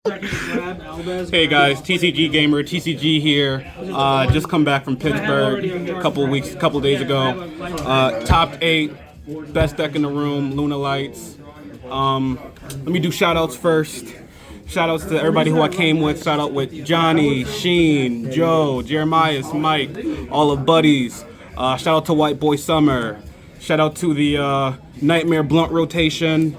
Hey guys, TCG Gamer, TCG here. Just come back from Pittsburgh a couple days ago. Top 8, best deck in the room, Lunalights. Let me do shout outs first. Shout outs to everybody who I came with. Shout out with Johnny, Sheen, Joe, Jeremiah, Mike, all the buddies. Shout out to White Boy Summer. Shout out to the Nightmare Blunt rotation.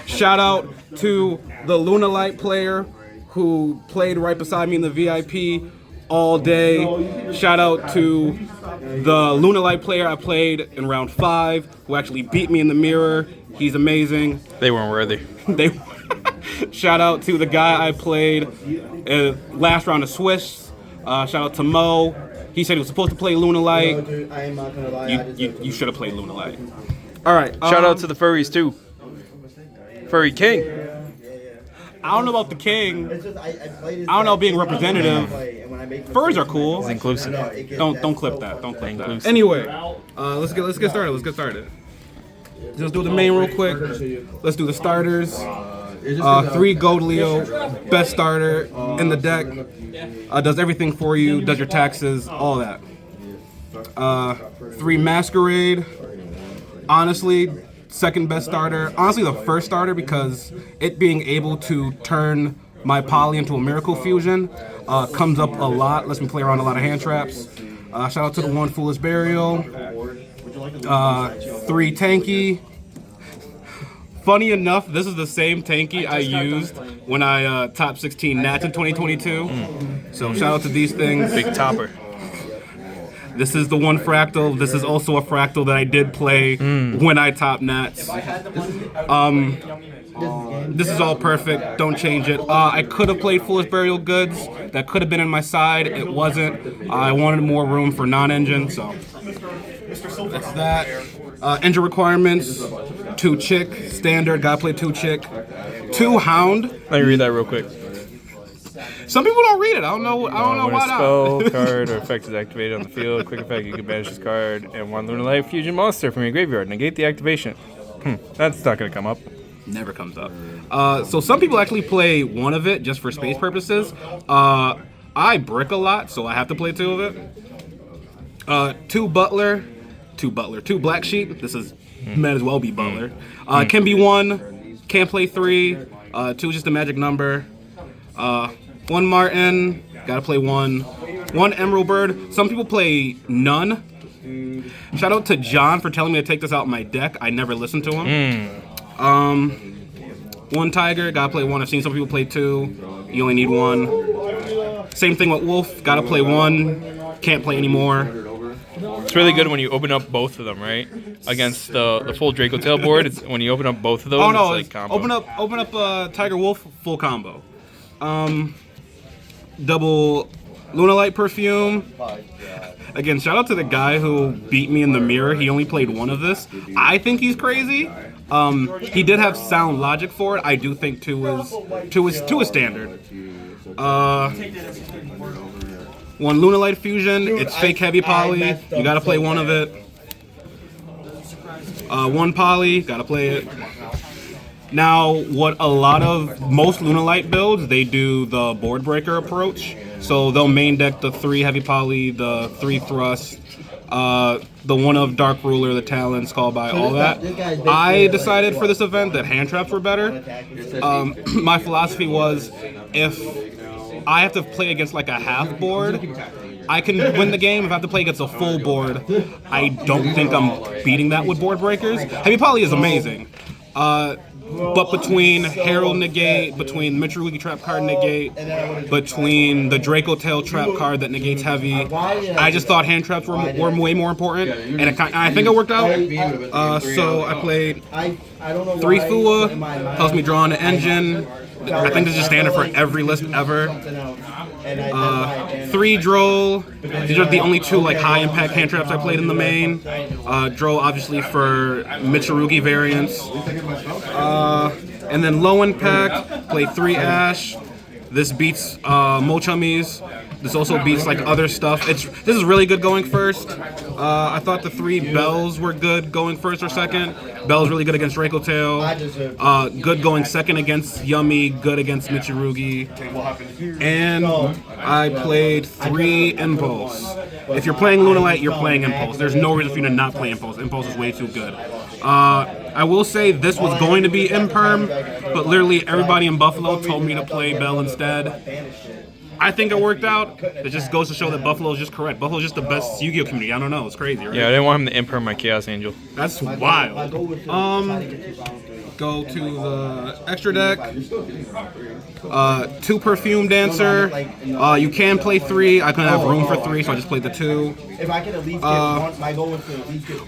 Shout out to the Lunalight player who played right beside me in the VIP all day. Shout out to the Lunalight player I played in round 5 who actually beat me in the mirror. He's amazing. They weren't worthy. Shout out to the guy I played last round of Swiss. Shout out to Mo. He said he was supposed to play Lunalight. Dude, I am not gonna lie. You should have played Lunalight. All right. Shout out to the furries too. Furry King. I don't know about the king. It's just, I don't know being representative. Furs are cool. It's inclusive. Don't clip that. Don't clip that. Anyway, let's get started. Let's get started. Just do the main real quick. Let's do the starters. 3 Gold Leo, best starter in the deck. Does everything for you. Does your taxes, all that. 3 Masquerade. Honestly, second best starter. Honestly, the first starter because it being able to turn my poly into a miracle fusion comes up a lot. Lets me play around a lot of hand traps. Shout out to the 1 Foolish Burial. 3 Tanky. Funny enough, this is the same Tanky I used when I top 16 Nats in 2022. So shout out to these things. Big topper. This is the 1 Fractal. This is also a Fractal that I did play when I top Nats. This is all perfect. Don't change it. I could have played Foolish Burial Goods. That could have been in my side. It wasn't. I wanted more room for non-engine, so that's that. Engine requirements: 2 Chick, standard. Gotta play 2 Chick. 2 Hound. Let me read that real quick. Some people don't read it. I don't know why When a not. spell, card, or effect is activated on the field, quick effect, you can banish this card and 1 Lunalight fusion monster from your graveyard. Negate the activation. That's not gonna come up. Never comes up. So some people actually play 1 of it just for space purposes. I brick a lot, so I have to play 2 of it. 2 Butler, 2 Black Sheep. This is might as well be Butler. Can be 1, can't play 3. 2 is just a magic number. 1 Martin, gotta play 1. 1 Emerald Bird. Some people play none. Shout out to John for telling me to take this out my deck. I never listened to him. 1 Tiger, gotta play 1. I've seen some people play 2. You only need 1. Same thing with Wolf, gotta play 1. Can't play anymore. It's really good when you open up both of them, right? Against the full Draco Tail board. It's when you open up both of those. Oh no! It's like combo. Open up Tiger Wolf full combo. Double Lunalight Perfume. Again, shout out to the guy who beat me in the mirror. He only played 1 of this. I think he's crazy. He did have sound logic for it. I do think 2 is standard. 1 Lunalight Fusion. It's fake heavy poly. You gotta play 1 of it. 1 poly. Gotta play it. Now, what most Lunalight builds, they do the board breaker approach. So they'll main deck the 3 heavy poly, the 3 thrust, the 1 of Dark Ruler, the Talon, Skull by, all that. I decided for this event that hand traps were better. My philosophy was if I have to play against like a half board, I can win the game. If I have to play against a full board, I don't think I'm beating that with board breakers. Heavy poly is amazing. But between Herald negate, between Mitsurugi trap card negate, between the Draco Tail trap card that negates heavy, I just thought hand traps were way more important, and I think it worked out. So I played 3 Fua, helps me draw on the engine. I think this is standard for every list ever. 3 Droll. These are the only 2 like high impact hand traps I played in the main. Droll obviously for Mitsurugi variants. And then low impact, play 3 Ash. This beats Mochummies. This also beats like other stuff. This is really good going first. I thought the 3 bells were good going first or second. Bell's really good against Draco Tail. Good going second against Yummy. Good against Michirugi. And I played 3 Impulse. If you're playing Lunalight, you're playing Impulse. There's no reason for you to not play Impulse. Impulse is way too good. I will say this was going to be Imperm, but literally everybody in Buffalo told me to play Bell instead. I think it worked out. It just goes to show that Buffalo is just correct. Buffalo is just the best Yu-Gi-Oh community. I don't know. It's crazy, right? Yeah, I didn't want him to imperm my Chaos Angel. That's wild. Go to the extra deck. 2 Perfume Dancer. You can play 3. I couldn't have room for 3, so I just played the 2.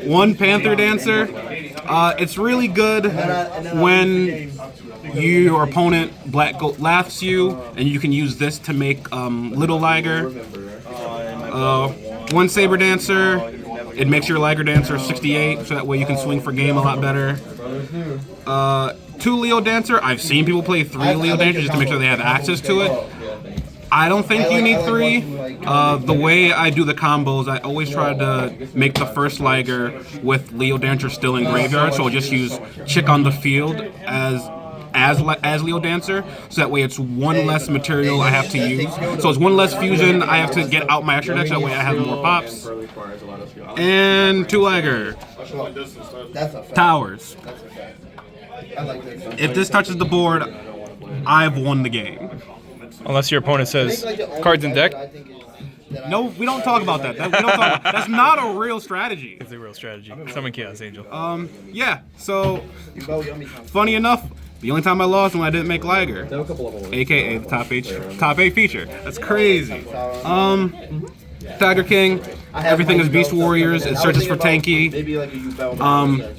1 Panther Dancer. It's really good when your opponent Black Goat laughs you, and you can use this to make Little Liger. 1 Saber Dancer. It makes your Liger Dancer 68, so that way you can swing for game a lot better. 2 Leo Dancer. I've seen people play 3 Leo Dancer just to make sure they have access to it. I don't think you need 3. The way I do the combos, I always try to make the first Liger with Leo Dancer still in graveyard, so I'll just use Chick on the field as Leo Dancer, so that way it's 1 less material I have to use. So it's 1 less fusion I have to get out my extra deck, so that way I have more pops. And 2 Liger. Towers. If this touches the board, I've won the game. Unless your opponent says cards in deck. No, we don't talk about that. That's not a real strategy. It's a real strategy. Summon Chaos Angel. Yeah, so funny enough, the only time I lost when I didn't make Liger, aka the top 8 feature. That's crazy. Tiger King, everything is Beast Warriors. It searches for tanky.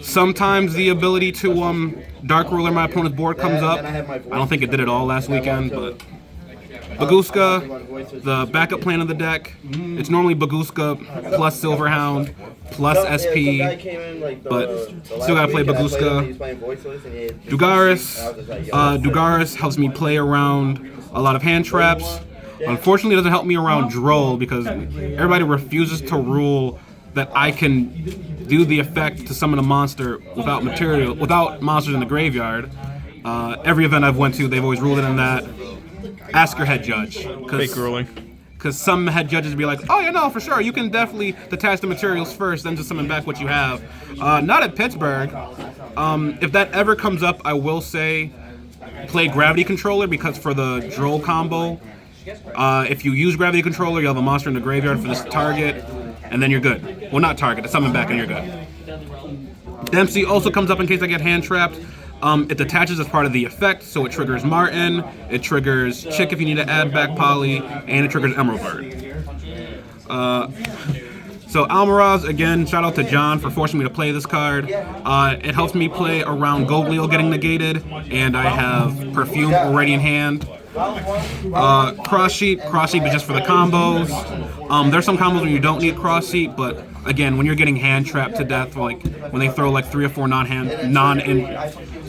Sometimes the ability to Dark Ruler my opponent's board comes up. I don't think it did it all last weekend, but Baguska, the backup plan of the deck. It's normally Baguska plus Silverhound plus SP, but still gotta play Baguska. Dugaris helps me play around a lot of hand traps. Unfortunately, it doesn't help me around Droll because everybody refuses to rule that I can do the effect to summon a monster without monsters in the graveyard. Every event I've went to, they've always ruled it in that. Ask your head judge. Fake ruling. Because some head judges would be like, oh yeah, no, for sure, you can definitely detach the materials first, then just summon back what you have. Not at Pittsburgh. If that ever comes up, I will say play Gravity Controller, because for the Droll combo, if you use Gravity Controller, you'll have a monster in the graveyard for this target, and then you're good. Well, not target, summon back and you're good. Dempsey also comes up in case I get hand trapped. It detaches as part of the effect, so it triggers Martin, it triggers Chick if you need to add back Poly, and it triggers Emerald Bird. So Almaraz, again, shout out to John for forcing me to play this card. It helps me play around Goglio getting negated, and I have Perfume already in hand. Cross sheet is just for the combos. There's some combos where you don't need cross sheet, but again, when you're getting hand trapped to death, like when they throw like 3 or 4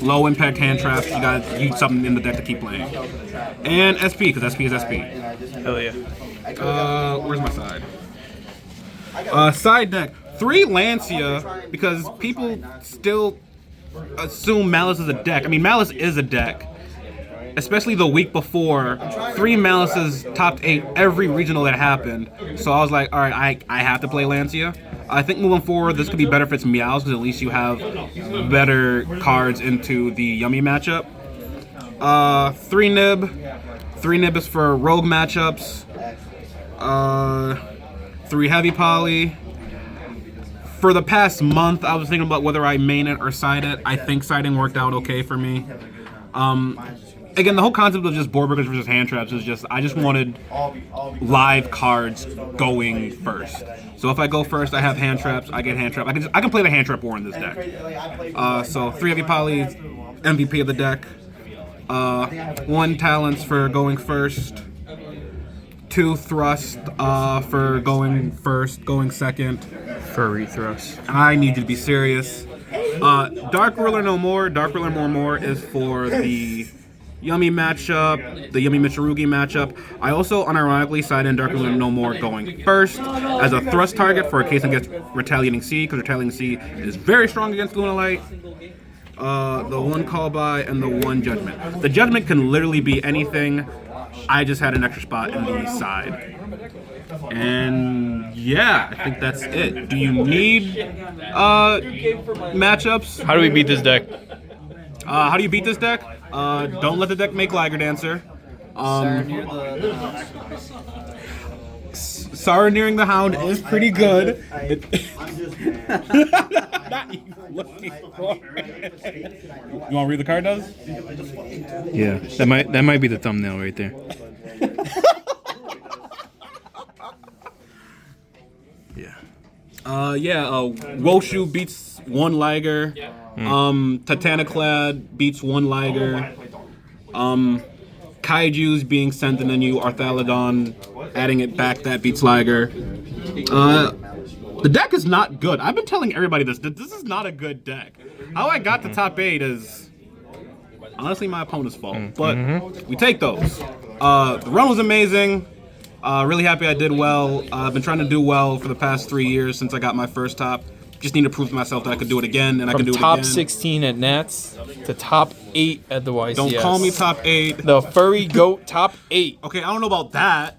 low impact hand traps, you gotta use something in the deck to keep playing. And SP, because SP is SP. Hell yeah. Where's my side? Side deck, 3 Lancia, because people still assume Malice is a deck. I mean, Malice is a deck. Especially the week before, 3 Malices topped 8 every regional that happened. So I was like, all right, I have to play Lancia. I think moving forward, this could be better if it's Meows, because at least you have better cards into the Yummy matchup. 3 Nib. 3 Nib is for Rogue matchups. 3 Heavy Poly. For the past month, I was thinking about whether I main it or side it. I think siding worked out okay for me. Again, the whole concept of just board breakers versus hand traps is just, I just wanted live cards going first. So if I go first, I have hand traps, I get hand trap. I can play the hand trap war in this deck. So 3 Heavy Poly, MVP of the deck. 1 Talents for going first. 2 Thrust for going first, going second. Furry Thrust. I need you to be serious. Dark Ruler No More. Dark Ruler More is for the Yummy matchup, the Yummy Mitsurugi matchup. I also unironically side in Darker Luna No More going first as a thrust target for a case against Retaliating Sea, because Retaliating Sea is very strong against Lunalight. The one call by and the one judgment. The judgment can literally be anything. I just had an extra spot in the side. And yeah, I think that's it. Do you need matchups? How do we beat this deck? How do you beat this deck? Don't let the deck make Liger Dancer. Saronneering the Hound is pretty good. Not even looking for it. You want to read the card, does? Yeah, that might be the thumbnail right there. Woshu beats one Liger. Titanoclad beats one Liger. Kaiju's being sent and then you Arthalodon adding it back, that beats Liger. The deck is not good. I've been telling everybody this. This is not a good deck. How I got to top 8 is honestly my opponent's fault. But we take those. The run was amazing. Really happy I did well. I've been trying to do well for the past 3 years since I got my first top. Just need to prove to myself that I could do it again, and I can do it again. From top 16 at Nats to top 8 at the YCS. Don't call me top 8. The Furry Goat top 8. Okay, I don't know about that.